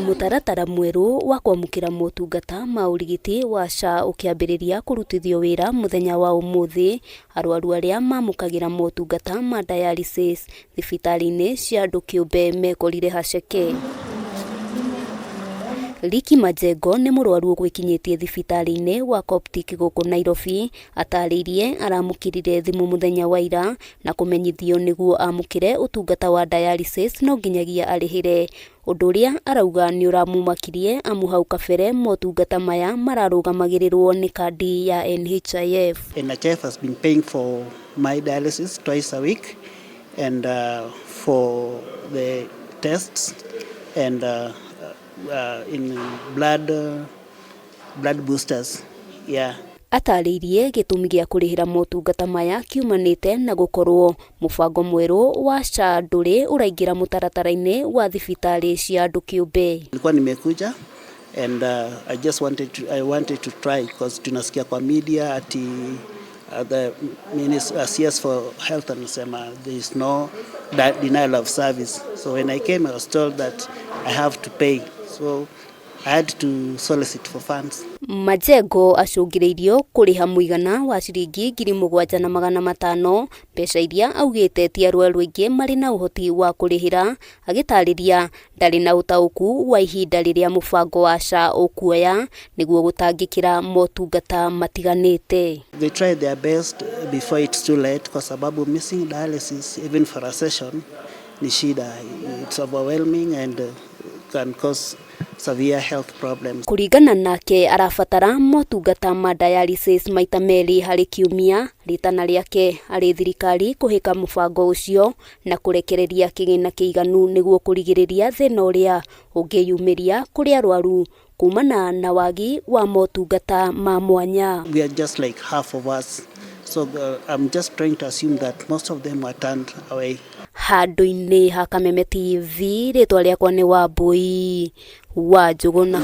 Mutaratara mweru wa kwamukira motungata ma urigiti wa ACIO ukiambiriria kurutithio wira muthenya wa umuthi. Arwaru aria mamukagira motungata ma dialysis thibitari-ini cia andu KIUMBE mekorire haceke. Liki Majengo ni murwaru ugwikinyitie thibitari-ini wa Coptic guku Nairobi ataririe aramukirire thimu muthenya wa ira na kumenyithio niguo amukire utungata wa dialysis no nginyagia arihire. Undu uria arauga ni uramumakirie amu hau kabere motungata maya mararugamagirirwo ni kandi ya NHIF. NHIF has been paying for my dialysis twice a week and for the tests and in blood boosters. Yeah. Ataririe gitumi gia kurihira motungata maya kiumanite na gukorwo mubango mweru wa ACIO nduri uraingira mutaratara-ini wa thibitari cia andu KIUMBE. Nilikuwa nimekuja and I wanted to try because tunasikia kwa media ati the CS for health anasema there is no denial of service. So when I came I was told that I have to pay. So I had to solicit for funds. Majengo acungiriirio kuriha muigana wa ciringi 7,500 mbeca iria augite ti arwaru aingi mari na uhoti wa kurihira, agitariria ndari na utauku wa ihinda riria mubango wa ACIO ukuoya niguo gutangikira motungata matiganite. They tried their best before it's too late kwa sababu missing dialysis even for a session ni shida. It's overwhelming and can cause severe health problems. Kuringana nake arabatara motungata ma dialysis maita meri hari kiumia. Ritana riake ari thirikari kuhika mubango ucio na kurekereria kigina kiiganu niguo kurigiriria thina uria ungiyumiria kuri arwaru kumana na wagi wa motungata ma mwanya. We are just like half of us. So I'm just trying to assume that most of them were turned away. Handu-ini ha Kameme TV ritwa riakwa ni Wambui wa Njuguna.